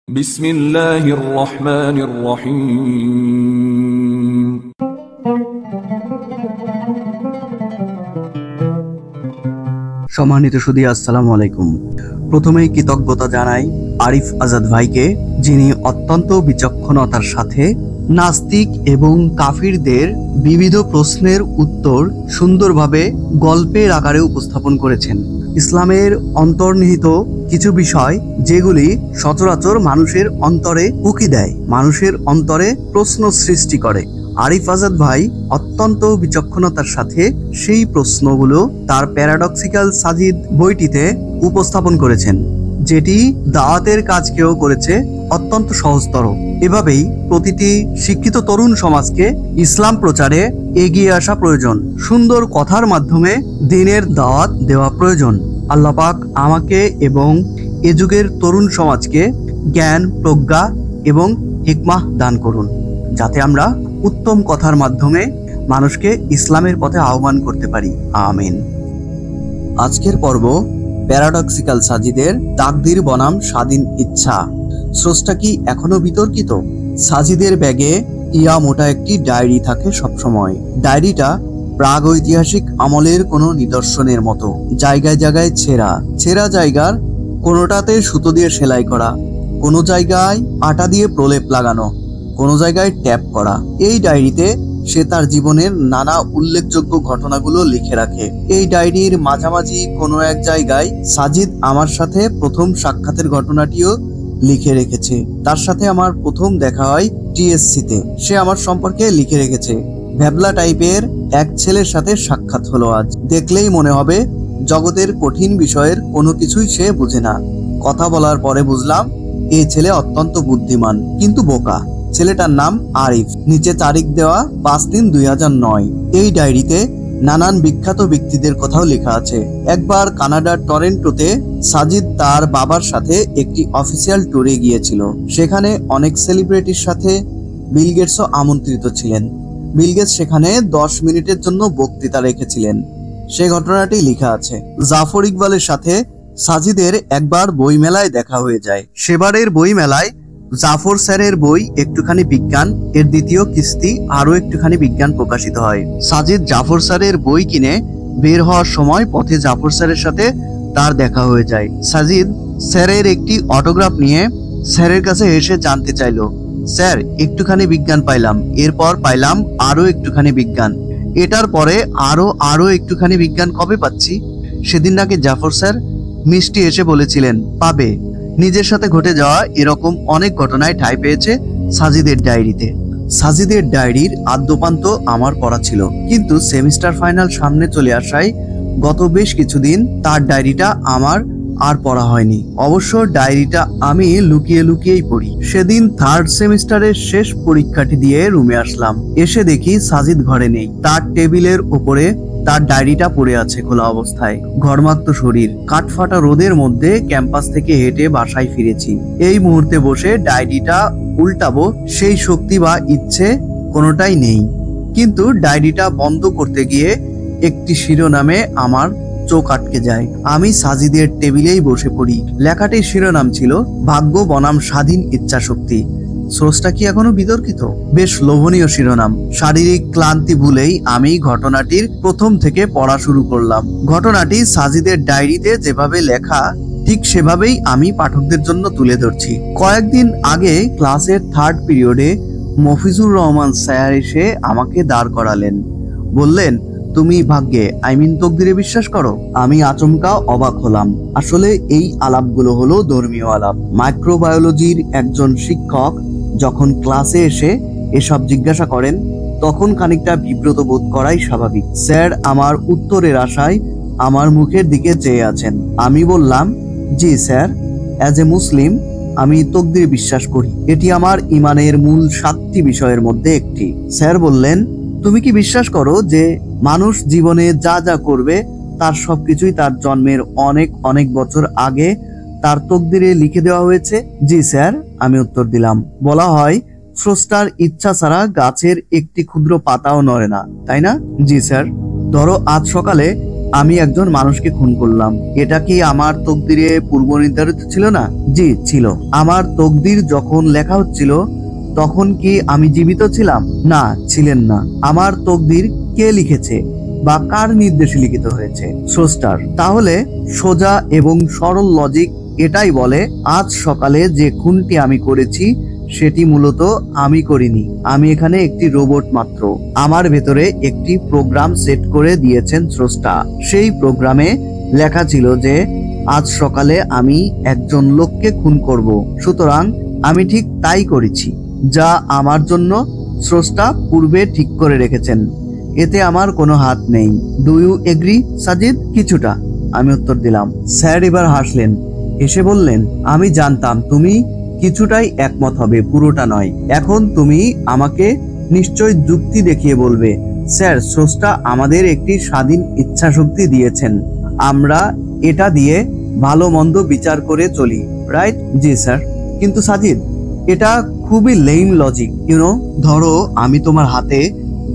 বিসমিল্লাহির রহমানির রহিম। সম্মানিত সুধী, আসসালামু আলাইকুম। প্রথমেই কৃতজ্ঞতা জানাই আরিফ আজাদ ভাইকে, যিনি অত্যন্ত বিচক্ষণতার সাথে নাস্তিক এবং কাফিরদের বিবিধ প্রশ্নের উত্তর সুন্দরভাবে গল্পের আকারে উপস্থাপন করেছেন। ইসলামের অন্তর্নিহিত কিছু বিষয় যেগুলি সচরাচর মানুষের অন্তরে উকি দেয়, মানুষের অন্তরে প্রশ্ন সৃষ্টি করে। আরিফ আজাদ ভাই অত্যন্ত বিচক্ষণতার সাথে সেই প্রশ্নগুলো তার প্যারাডক্সিক্যাল সাজিদ বইটিতে উপস্থাপন করেছেন, যেটি দাওয়াতের কাজকেও করেছে অত্যন্ত সহজতর। এভাবেই প্রতিটি শিক্ষিত তরুণ সমাজকে ইসলাম প্রচারে এগিয়ে আসা প্রয়োজন। সুন্দর কথার মাধ্যমে দ্বীনের দাওয়াত দেওয়া প্রয়োজন। আল্লাহ পাক আমাকে এবং এ যুগের তরুণ সমাজকে জ্ঞান, প্রজ্ঞা এবং হিকমাহ দান করুন, যাতে আমরা উত্তম কথার মাধ্যমে মানুষকে ইসলামের পথে আহ্বান করতে পারি। আমিন। আজকের পর্ব প্যারাডক্সিক্যাল সাজিদের তাকদির বনাম স্বাধীন ইচ্ছা। স্রষ্টা কি এখনো বিতর্কিত? সাজিদের ব্যাগে ইয়া মোটা একটি ডায়েরি থাকে সবসময়। ডায়েরিটা প্রাগৈতিহাসিক আমলের কোনো নিদর্শনের মতো, জায়গায় জায়গায় ছেঁড়া জায়গার কোনোটাতে সুতো দিয়ে সেলাই করা, কোনো জায়গায় আটা দিয়ে প্রলেপ লাগানো, কোনো জায়গায় ট্যাপ করা। এই ডায়েরিতে সে তার জীবনের নানা উল্লেখযোগ্য ঘটনাগুলো লিখে রাখে। এই ডায়েরির মাঝামাঝি কোনো এক জায়গায় সাজিদ আমার সাথে প্রথম সাক্ষাতের ঘটনাটিও লিখে রেখেছে। তার সাথে আমার প্রথম দেখা হয় টিএসসিতে। সে আমার সম্পর্কে লিখে রেখেছে, ভ্যাবলা টাইপের এক ছেলের সাথে সাক্ষাৎ হলো আজ। দেখলেই মনে হবে জগতের কঠিন বিষয়ের কোনো কিছুই সে বুঝে না। কথা বলার পরে বুঝলাম এই ছেলে অত্যন্ত বুদ্ধিমান কিন্তু বোকা। ছেলেটার নাম আরিফ। নিচে তারিখ দেওয়া 5/3/2009। এই ডায়েরিতে নানান বিখ্যাত ব্যক্তিদের কথাও লেখা আছে। একবার কানাডার টরেন্টোতে সাজিদ তার বাবার সাথে একটি অফিসিয়াল ট্যুরে গিয়েছিল। সেখানে অনেক সেলিব্রিটির সাথে বিল গেটসও আমন্ত্রিত ছিলেন। বিল গেটস সেখানে 10 মিনিটের জন্য বক্তৃতা রেখেছিলেন। সে ঘটনাটি লেখা আছে। জাফর ইকবালের সাথে সাজিদের একবার বই মেলায় দেখা হয়ে যায়। সেবারের বই মেলায় জাফর স্যারের বই একটুখানি বিজ্ঞান এর দ্বিতীয় কিস্তি আরো একটুখানি বিজ্ঞান প্রকাশিত হয়। সাজিদ জাফর স্যারের বই কিনে বের হওয়ার সময় পথে জাফর স্যারের সাথে তার দেখা হয়ে যায়। সাজিদ স্যারের একটি অটোগ্রাফ নিয়ে স্যারের কাছে এসে জানতে চাইলো, স্যার একটুখানি বিজ্ঞান পাইলাম, এরপর পাইলাম আরো একটুখানি বিজ্ঞান, এটার পরে আরো একটুখানি বিজ্ঞান কবে পাচ্ছি? সেদিন নাকি জাফর স্যার মিষ্টি এসে বলেছিলেন পাবে। নিজের সাথে ঘটে যাওয়া এরকম অনেক ঘটনায় ঠাঁই পেয়েছে সাজিদের ডায়েরিতে। সাজিদের ডায়েরির আদ্যপান্ত আমার পড়া ছিল, কিন্তু সেমিস্টার ফাইনাল সামনে চলে আসায় গত বেশ কিছুদিন তার ডায়েরিটা আমার আর পড়া হয়নি। অবশ্য ডায়েরিটা আমি লুকিয়ে লুকিয়েই পড়ি। সেদিন 3rd সেমিস্টারের শেষ পরীক্ষাটি দিয়ে রুমে আসলাম। এসে দেখি সাজিদ ঘরে নেই। তার টেবিলের উপরে তার ডায়েরিটা পড়ে আছে খোলা অবস্থায়। ঘর্মাক্ত শরীর, কাঠফাটা রোদের মধ্যে ক্যাম্পাস থেকে হেঁটে বাসায় ফিরেছি। এই মুহূর্তে বসে ডায়েরিটা উল্টাবো সেই শক্তি বা ইচ্ছে কোনোটাই নেই। কিন্তু ডায়েরিটা বন্ধ করতে গিয়ে একটি শিরোনামে আমার চোখ আটকে যায়। আমি সাজিদের টেবিলেই বসে পড়ি। লেখাটির শিরোনাম ছিল ভাগ্য বনাম স্বাধীন ইচ্ছা শক্তি। স্রষ্টা কি এখনো বিতর্কিত? বেশ লোভনীয় শিরোনাম। শারীরিক ক্লান্তি ভুলেই আমি ঘটনাটির প্রথম থেকে পড়া শুরু করলাম। ঘটনাটি সাজিদের ডায়েরিতে যেভাবে লেখা ঠিক সেভাবেই আমি পাঠকদের জন্য তুলে ধরছি। কয়েকদিন আগে ক্লাসের 3rd পিরিয়ডে মফিজুর রহমান স্যার এসে আমাকে দাঁড় করালেন। বললেন, তুমি ভাগ্যে তকদিরে বিশ্বাস করো? আমি আচমকা অবাক হলাম। আসলে এই আলাপগুলো হলো ধর্মীয় আলাপ। মাইক্রোবায়োলজির একজন শিক্ষক যখন ক্লাসে এসে এসব জিজ্ঞাসা করেন তখন খানিকটা বিব্রত বোধ করাই স্বাভাবিক। স্যার আমার উত্তরের আশায় আমার মুখের দিকে চেয়ে আছেন। আমি বললাম, জি স্যার, অ্যাজ এ মুসলিম আমি তকদিরে বিশ্বাস করি। এটি আমার ইমানের মূল 7টি বিষয়ের মধ্যে একটি। স্যার বললেন, তুমি কি বিশ্বাস করো যে মানুষ জীবনে যা যা করবে তার সবকিছুই তার জন্মের অনেক অনেক বছর আগে তার তকদিরে লিখে দেওয়া হয়েছে? জি স্যার, আমি উত্তর দিলাম। বলা হয় স্রষ্টার ইচ্ছা ছাড়া গাছের একটি ক্ষুদ্র পাতাও নড়ে না, তাই না? জি স্যার। ধরো আজ সকালে আমি একজন মানুষকে খুন করলাম। এটা কি আমার তকদিরে পূর্ব নির্ধারিত ছিল না? জি ছিল। আমার তকদির যখন লেখা হচ্ছিল তখন কি আমি জীবিত ছিলাম? না, ছিলেন না। আমার তকদির কে লিখেছে বা কার নির্দেশে লিখিত হয়েছে? স্রষ্টার। তাহলে সোজা এবং সরল লজিক এটাই বলে আজ সকালে যে খুনটি আমি করেছি সেটি মূলত আমি করিনি। আমি এখানে একটি রোবট মাত্র। আমার ভেতরে একটি প্রোগ্রাম সেট করে দিয়েছেন স্রষ্টা। সেই প্রোগ্রামে লেখা ছিল যে আজ সকালে আমি একজন লোককে খুন করব। সুতরাং আমি ঠিক তাই করেছি, যা আমার জন্য স্রষ্টা পূর্বে ঠিক করে রেখেছেন। এতে আমার কোনো হাত নেই। Do you agree Sajid? কিছুটা, আমি উত্তর দিলাম। স্যার এবার হাসলেন, এসে বললেন, আমি জানতাম তুমি কিছুটাই একমত হবে, পুরোটা নয়। এখন তুমি আমাকে নিশ্চয় যুক্তি দেখিয়ে বলবে। স্যার, স্রষ্টা আমাদের একটি স্বাধীন ইচ্ছা শক্তি দিয়েছেন, আমরা এটা দিয়ে ভালো মন্দ বিচার করে চলি, রাইট? জি স্যার। কিন্তু সাজিদ, এটা খুবই লেম লজিক, ইউনো। ধরো আমি তোমার হাতে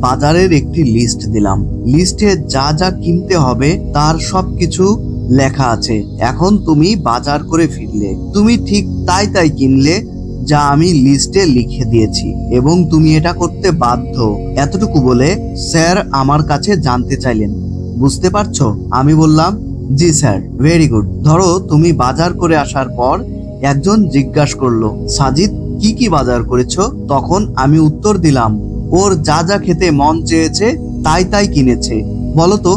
বাজারের একটি লিস্ট দিলাম। লিস্টে যা যা কিনতে হবে তার সবকিছু লেখা আছে। এখন তুমি বাজার করে ফিরলে, তুমি ঠিক তাই তাই কিনলে যা আমি লিস্টে লিখে দিয়েছি, এবং তুমি এটা করতে বাধ্য। এতটুকু বলে স্যার আমার কাছে জানতে চাইলেন, বুঝতে পারছো? আমি বললাম, জি স্যার, ভেরি গুড। ধরো তুমি বাজার করে আসার পর একজন জিজ্ঞাসা করলো, সাজিদ কি কি বাজার করেছো? তখন আমি উত্তর দিলাম, ওর যা যা খেতে মন চেয়েছে তাই তাই কিনেছে। বলতো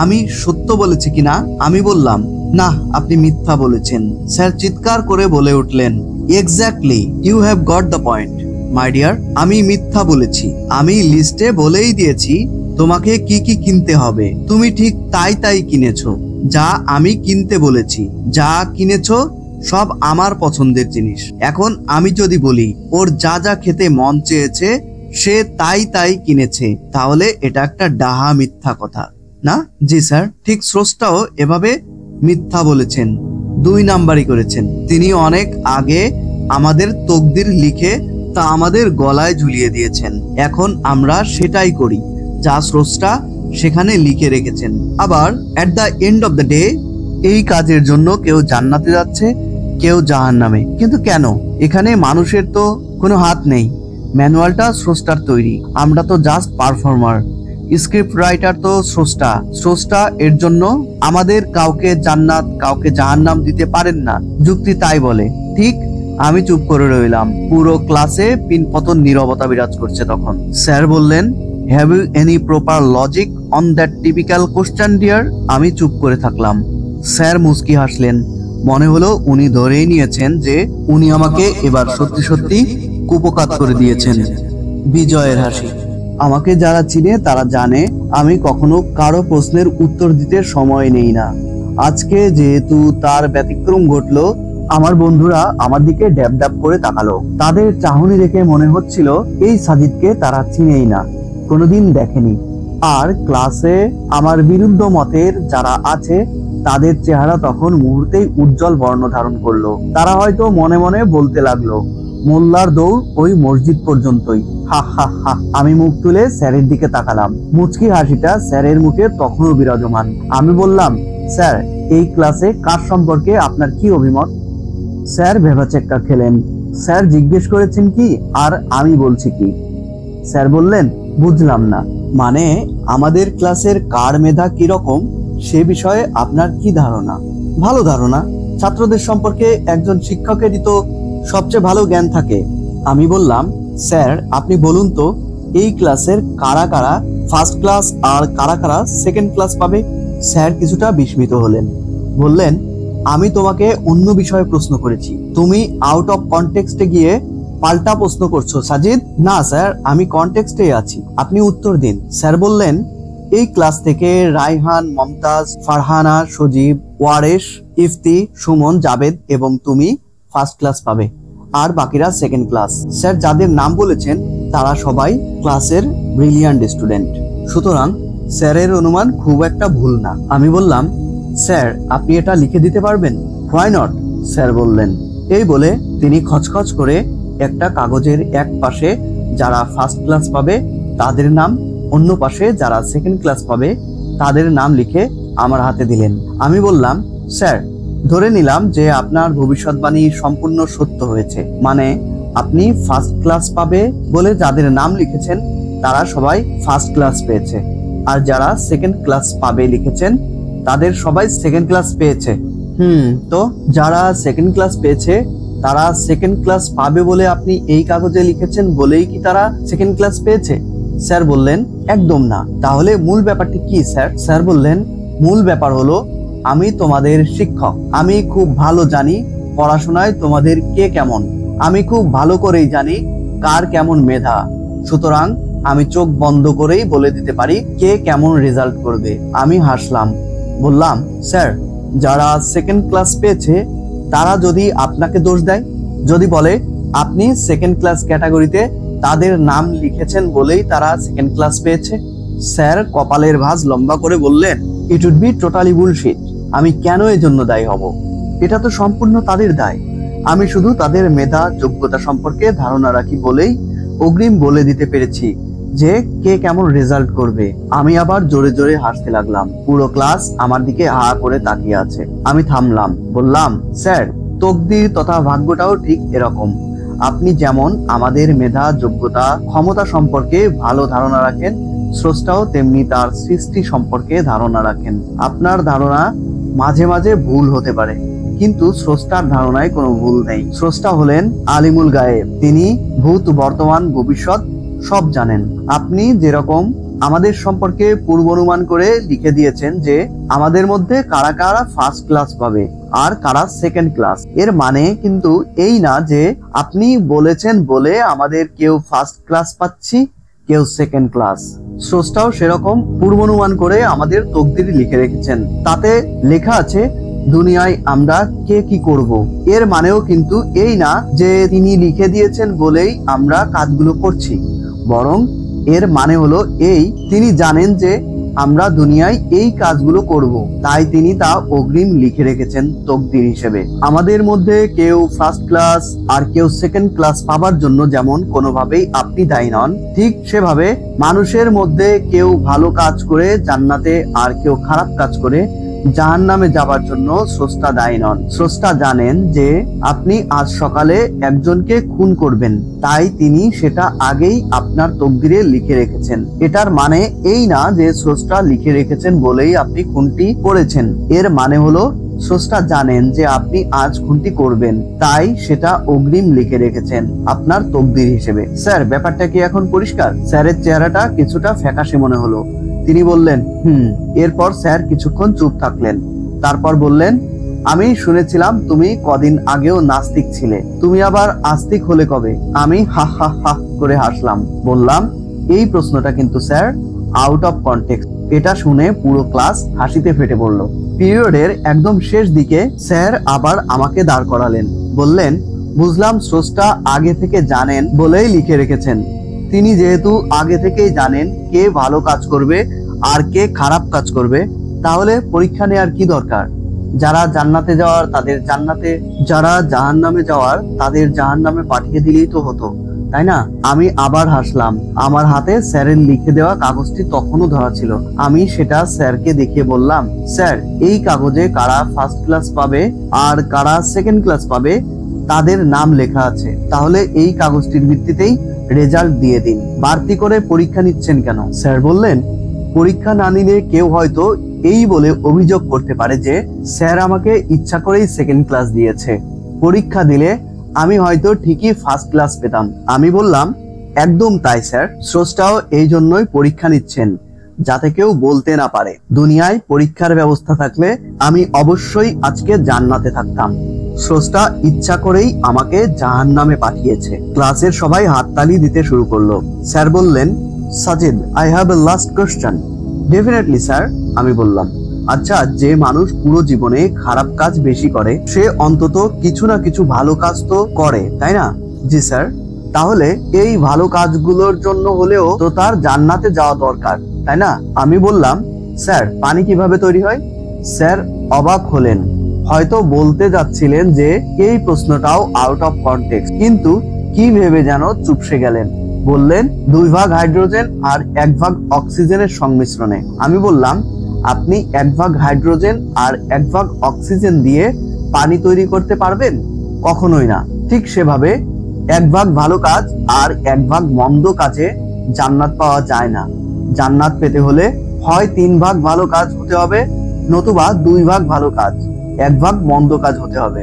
আমি সত্য বলেছি কিনা? আমি বললাম, না, আপনি মিথ্যা বলেছেন। স্যার চিৎকার করে বলে উঠলেন, exactly, you have got the point my dear. আমি মিথ্যা বলেছি। আমি লিস্টে বলেই দিয়েছি তোমাকে কি কি কিনতে হবে। তুমি ঠিক তাই তাই কিনেছো, যা আমি কিনতে বলেছি। যা কিনেছো সব আমার পছন্দের জিনিস। এখন আমি যদি বলি ওর যা যা খেতে মন চেয়েছে সে তাই তাই কিনেছে, তাহলে এটা একটা ডাহা মিথ্যা কথা না? জি স্যার। ঠিক স্রষ্টাও এভাবে মিথ্যা বলেছেন, 2 নাম্বারই করেছেন। তিনি অনেক আগে আমাদের তকদির লিখে তা আমাদের গলায় ঝুলিয়ে দিয়েছেন। এখন আমরা সেটাই করি যা স্রষ্টা সেখানে লিখে রেখেছেন। আবার at the end of the day এই কাজের জন্য কেউ জান্নাতে যাচ্ছে, কেউ জাহান্নামে। কিন্তু কেন? এখানে মানুষের তো কোনো হাত নেই। ম্যানুয়ালটা স্রষ্টার তৈরি, আমরা তো জাস্ট পারফর্মার। স্ক্রিপ্ট রাইটার তো স্রষ্টা। স্রষ্টা এর জন্য আমাদের কাউকে জান্নাত কাউকে জাহান্নাম দিতে পারেন না। যুক্তি তাই বলে। ঠিক আমি চুপ করে রইলাম। পুরো ক্লাসে পিনপতন নীরবতা বিরাজ করছে। তখন স্যার বললেন, have you any proper logic on that typical question dear? আমি চুপ করে থাকলাম। স্যার মুচকি হাসলেন। মনে হলো উনি ধরেই নিয়েছেন যে উনি আমাকে এবার সত্যি সত্যি কুপকাত করে দিয়েছেন। বিজয়ের হাসি। আমাকে যারা চিনে তারা জানে আমি কখনো কারো প্রশ্নের উত্তর দিতে সময় নেই না। আজকে যেহেতু তার ব্যতিক্রম ঘটলো, আমার বন্ধুরা আমার দিকে ড্যাব ড্যাব করে তাকালো। তাদের চাহনি দেখে মনে হচ্ছিল এই সাজিদকে তারা চিনেই না, কোনোদিন দেখেনি। আর ক্লাসে আমার বিরুদ্ধ মতের যারা আছে তাদের চেহারা তখন মুহূর্তেই উজ্জ্বল বর্ণ ধারণ করলো। তারা হয়তো মনে মনে বলতে লাগলো, মোল্লার দৌড় ওই মসজিদ পর্যন্তই। হা হা হা। আমি মুখ তুলে স্যারের দিকে তাকালাম। মুচকি হাসিটা স্যারের মুখে তখনও বিরাজমান। আমি বললাম, স্যার, এই ক্লাসে কার সম্পর্কে আপনার কি অভিমত? স্যার ভেবাচেক্কা খেলেন। স্যার জিজ্ঞেস করেছেন কি আর আমি বলছি কি? স্যার বললেন, বুঝলাম না। মানে আমাদের ক্লাসের কার মেধা কিরকম সে বিষয়ে আপনার কি ধারণা? ভালো ধারণা। ছাত্রদের সম্পর্কে একজন শিক্ষকেরই তো সবচেয়ে ভালো জ্ঞান থাকে। আমি বললাম, স্যার আপনি বলুন তো এই ক্লাসের কারা কারা ফার্স্ট ক্লাস আর কারা কারা সেকেন্ড ক্লাস পাবে? স্যার কিছুটা বিস্মিত হলেন। বললেন, আমি তোমাকে অন্য বিষয়ে প্রশ্ন করেছি, তুমি আউট অফ কনটেক্সটে গিয়ে পাল্টা প্রশ্ন করছো সাজিদ। না স্যার, আমি কনটেক্সটে আছি, আপনি উত্তর দিন। স্যার বললেন, এই ক্লাস থেকে রায়হান, মমতাজ, ফারহানা, সজীব, ওয়ারেশ, ইফতি, সুমন, জাবেদ এবং তুমি ফার্স্ট ক্লাস পাবে, আর বাকিরা সেকেন্ড ক্লাস। স্যার যাদের নাম বলেছেন তারা সবাই ক্লাসের ব্রিলিয়ান্ট স্টুডেন্ট, সুতরাং স্যারের অনুমান খুব একটা ভুল না। আমি বললাম, স্যার আপনি এটা লিখে দিতে পারবেন? হোয়াই নট, স্যার বললেন। এই বলে তিনি খচখচ করে একটা কাগজের এক পাশে যারা ফার্স্ট ক্লাস পাবে তাদের নাম, অন্য পাশে যারা সেকেন্ড ক্লাস পাবে তাদের নাম লিখে আমার হাতে দিলেন। আমি বললাম, স্যার, ধরে নিলাম যে আপনার ভবিষ্যৎবাণী সম্পূর্ণ সত্য হয়েছে, মানে আপনি ফার্স্ট ক্লাস পাবে বলে যাদের নাম লিখেছেন তারা সবাই ফার্স্ট ক্লাস পেয়েছে, আর যারা সেকেন্ড ক্লাস পাবে লিখেছেন তাদের সবাই সেকেন্ড ক্লাস পেয়েছে। তো যারা সেকেন্ড ক্লাস পেয়েছে তারা সেকেন্ড ক্লাস পাবে বলে আপনি এই কাগজে লিখেছেন বলেই কি তারা সেকেন্ড ক্লাস পেয়েছে? স্যার বললেন, একদম না। তাহলে মূল ব্যাপারটি কি স্যার? স্যার বললেন, মূল ব্যাপার হলো আমি তোমাদের শিক্ষক। আমি খুব ভালো জানি পড়াশোনায় তোমাদের কে কেমন। আমি খুব ভালো করেই জানি কার কেমন মেধা। সুতরাং আমি চোখ বন্ধ করেই বলে দিতে পারি কে কেমন রেজাল্ট করবে। আমি হাসলাম, বললাম, স্যার, যারা সেকেন্ড ক্লাস পেয়েছে তারা যদি আপনাকে দোষ দেয়, যদি বলে আপনি সেকেন্ড ক্লাস ক্যাটাগরিতে তাদের নাম লিখেছেন বলেই তারা সেকেন্ড ক্লাস পেয়েছে? স্যার কপালের ভাঁজ লম্বা করে বললেন, it would be totally bullshit. আমি কেন এর জন্য দায়ী হব? এটা তো সম্পূর্ণ তাদের দায়। আমি শুধু তাদের মেধা যোগ্যতা সম্পর্কে ধারণা রাখি বলেই অগ্রিম বলে দিতে পেরেছি যে কে কেমন রেজাল্ট করবে। আমি আবার জোরে জোরে হাসতে লাগলাম। পুরো ক্লাস আমার দিকে হা করে তাকিয়ে আছে। আমি থামলাম, বললাম, স্যার, তকদির তথা ভাগ্যটাও ঠিক এরকম। আপনি যেমন আমাদের মেধা যোগ্যতা ক্ষমতা সম্পর্কে ভালো ধারণা রাখেন, স্রষ্টাও তেমনি তার সৃষ্টি সম্পর্কে ধারণা রাখেন। আপনার ধারণা মাঝে মাঝে ভুল হতে পারে, কিন্তু স্রষ্টার ধারণায় কোনো ভুল নেই। স্রষ্টা হলেন আলিমুল গায়েব। তিনি ভূত বর্তমান ভবিষ্যৎ সব জানেন। আপনি যেরকম আমাদের সম্পর্কে পূর্বানুমান করে লিখে দিয়েছেন যে আমাদের মধ্যে কারা কারা ফার্স্ট ক্লাস পাবে আর কারা সেকেন্ড ক্লাস, এর মানে কিন্তু এই না যে আপনি বলেছেন বলে আমাদের কেউ ফার্স্ট ক্লাস পাচ্ছি কেউ সেকেন্ড ক্লাস। স্রষ্টাও সেরকম পূর্বানুমান করে আমাদের তকদির লিখে রেখেছেন। তাতে লেখা আছে দুনিয়ায় আমরা কে কি করব। এর মানেও কিন্তু এই না যে তিনি লিখে দিয়েছেন বলেই আমরা কাজগুলো করছি, বরং এর মানে হলো এই, তিনি জানেন যে আমরা দুনিয়ায় এই কাজগুলো করব, তাই তিনি তা অগ্রিম লিখে রেখেছেন তকদির হিসেবে। আমাদের মধ্যে কেউ ফার্স্ট ক্লাস আর কেউ সেকেন্ড ক্লাস পাবার জন্য যেমন কোনোভাবেই আপনি দায়ী নন, ঠিক সেভাবে মানুষের মধ্যে কেউ ভালো কাজ করে জান্নাতে আর কেউ খারাপ কাজ করে জাহান্নামে যাবার জন্য স্রষ্টা দায়ী নন। স্রষ্টা জানেন যে আপনি আজ সকালে একজনকে খুন করবেন, তাই তিনি সেটা আগেই আপনার তকদিরে লিখে রেখেছেন। এটার মানে এই না যে স্রষ্টা লিখে রেখেছেন বলেই আপনি খুনটি করেছেন। এর মানে হলো স্রষ্টা জানেন যে আপনি আজ খুনটি করবেন, তাই সেটা অগ্রিম লিখে রেখেছেন আপনার তকদির হিসেবে। স্যার, ব্যাপারটা কি এখন পরিষ্কার? স্যারের চেহারাটা কিছুটা ফ্যাকাশে মনে হলো। তিনি বললেন, এরপর স্যার কিছুক্ষণ চুপ থাকলেন। তারপর বললেন, আমি শুনেছিলাম তুমি কদিন আগেও নাস্তিক ছিলে, তুমি আবার আস্তিক হলে কবে? আমি হা হা হা করে হাসলাম। বললাম, এই প্রশ্নটা কিন্তু স্যার আউট অফ কনটেক্সট। এটা শুনে পুরো ক্লাস হাসিতে ফেটে পড়ল। পিরিয়ডের একদম শেষ দিকে স্যার আবার আমাকে দাঁড় করালেন। বললেন, বুঝলাম স্রষ্টা আগে থেকে জানেন বলেই লিখে রেখেছেন। তিনি যেহেতু আগে থেকেই জানেন কে ভালো কাজ করবে আর কে খারাপ কাজ করবে, তাহলে পরীক্ষা নেওয়ার কি দরকার? যারা জান্নাতে যাওয়ার তাদের জান্নাতে, যারা জাহান্নামে যাওয়ার তাদের জাহান্নামে পাঠিয়ে দিলেই তো হতো, তাই না? আমি আবার হাসলাম। আমার হাতে স্যারের লিখে দেওয়া কাগজটি তখনও ধরা ছিল। আমি সেটা স্যারকে দেখিয়ে বললাম, স্যার, এই কাগজে কারা ফার্স্ট ক্লাস পাবে আর কারা সেকেন্ড ক্লাস পাবে তাদের নাম লেখা আছে। তাহলে এই কাগজটির ভিত্তিতেই রেজাল্ট দিয়ে দিন। বাড়তি করে পরীক্ষা নিচ্ছেন কেন? স্যার বললেন, পরীক্ষা না নিলে কেউ হয়তো এই বলে অভিযোগ করতে পারে যে স্যার আমাকে ইচ্ছা করেই সেকেন্ড ক্লাস দিয়েছে। পরীক্ষা দিলে আমি হয়তো ঠিকই ফার্স্ট ক্লাস পেতাম। আমি বললাম, একদম তাই স্যার, স্রষ্টাও এই জন্যই পরীক্ষা নিচ্ছেন, যাতে কেউ বলতে না পারে। দুনিয়ায় পরীক্ষার ব্যবস্থা থাকলে আমি অবশ্যই আজকে জান্নাতে থাকতাম। স্রষ্টা ইচ্ছা করেই আমাকে জাহান্নামে পাঠিয়েছে। ক্লাসের সবাই হাততালি দিতে শুরু করলো। স্যার বললেন, Sajid, I have a last question. Definitely sir, আমি বললাম। আচ্ছা, যে মানুষ পুরো জীবনে খারাপ কাজ বেশি করে সে অন্তত কিছু না কিছু ভালো কাজ তো করে, তাই না? জি স্যার। তাহলে এই ভালো কাজগুলোর জন্য হলেও তো তার জান্নাতে যাওয়া দরকার, তাই না? আমি বললাম, স্যার, পানি কিভাবে তৈরি হয়? স্যার অবাক হলেন। হয়তো বলতে যাচ্ছিলেন যে এই প্রশ্নটাও আউট অফ কনটেক্সট, কিন্তু কি ভেবে যেন চুপসে গেলেন। বললেন, 2 ভাগ হাইড্রোজেন আর 1 ভাগ অক্সিজেনের সংমিশ্রণে। আমি বললাম, আপনি 1 ভাগ হাইড্রোজেন আর 1 ভাগ অক্সিজেন দিয়ে পানি তৈরি করতে পারবেন? কখনোই না। ঠিক সেভাবে 1 ভাগ ভালো কাজ আর 1 ভাগ মন্দ কাজে জান্নাত পাওয়া যায় না। জান্নাত পেতে হলে হয় 3 ভাগ ভালো কাজ হতে হবে, নতুবা 2 ভাগ ভালো কাজ, 1 ভাগ মন্দ কাজ হতে হবে।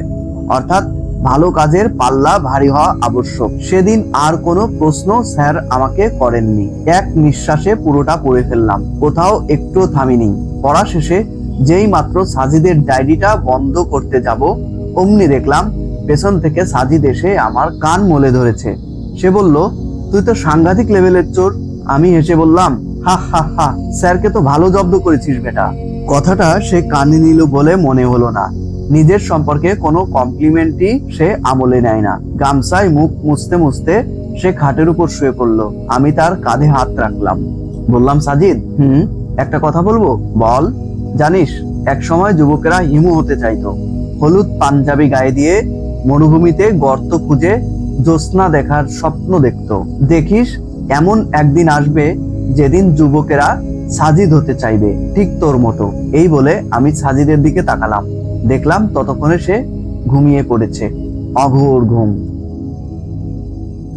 অর্থাৎ ভালো কাজের পাল্লা ভারী হওয়া আবশ্যক। সেদিন আর কোনো প্রশ্ন স্যার আমাকে করেননি। এক নিঃশ্বাসে পুরোটা পড়ে ফেললাম, কোথাও একটু থামিনি। পড়া শেষে যেই মাত্র সাজিদের ডায়েরিটা বন্ধ করতে যাব, অমনি দেখলাম পেছন থেকে সাজিদ এসে আমার কান মলে ধরেছে। সে বলল, তুই তো সাংঘাতিক লেভেলের চোর। আমি হেসে বললাম, হা হা হা, স্যারকে তো ভালো জব্দ করেছিস বেটা। কথাটা সে কানে নিল বলে মনে হলো না। নিজের সম্পর্কে কোনো কমপ্লিমেন্টই সে আমলে নেয় না। গামছায় মুখ মুছতে মুছতে সে খাটের উপর শুয়ে পড়লো। আমি তার কাঁধে হাত রাখলাম, বললাম, সাজিদ, একটা কথা বলবো? বল। জানিস, এক সময় যুবকেরা হিমু হতে চাইতো। হলুদ পাঞ্জাবি গায়ে দিয়ে মরুভূমিতে গর্ত খুঁজে জ্যোৎস্না দেখার স্বপ্ন দেখতো। দেখিস, এমন একদিন আসবে যেদিন যুবকেরা সাজিদ হতে চাইবে, ঠিক তোর মতো। এই বলে আমি সাজিদের দিকে তাকালাম। দেখলাম ততক্ষণে সে ঘুমিয়ে পড়েছে, অঘোর ঘুম।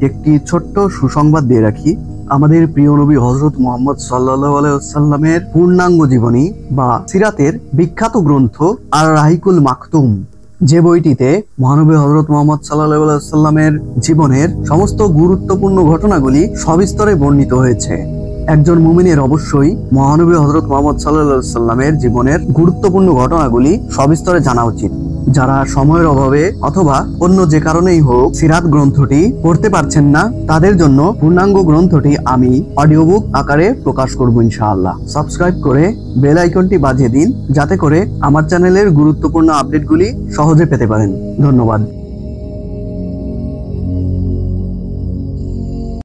একটি ছোট্ট সুসংবাদ দিয়ে রাখি, আমাদের প্রিয় নবী হযরত মুহাম্মদ সাল্লাল্লাহু আলাইহি ওয়াসাল্লামের পূর্ণাঙ্গ জীবনী বা সিরাতের বিখ্যাত গ্রন্থ আর রাহিকুল মাকতুম, যে বইটিতে মহানবী হযরত মুহাম্মদ সাল্লাল্লাহু আলাইহি ওয়াসাল্লামের জীবনের সমস্ত গুরুত্বপূর্ণ ঘটনাগুলি সবিস্তরে বর্ণিত হয়েছে। একজন মুমিনের অবশ্যই মহানবী হযরত মুহাম্মদ সাল্লাল্লাহু আলাইহি ওয়াসাল্লামের জীবনের গুরুত্বপূর্ণ ঘটনাগুলি সবিস্তরে জানা উচিত। যারা সময়ের অভাবে অথবা অন্য যে কারণেই হোক সিরাত গ্রন্থটি পড়তে পারছেন না, তাদের জন্য পূর্ণাঙ্গ গ্রন্থটি আমি অডিও বুক আকারে প্রকাশ করব ইনশাআল্লাহ। সাবস্ক্রাইব করে বেল আইকনটি বাজিয়ে দিন, যাতে করে আমার চ্যানেলের গুরুত্বপূর্ণ আপডেটগুলি সহজে পেতে পারেন। ধন্যবাদ।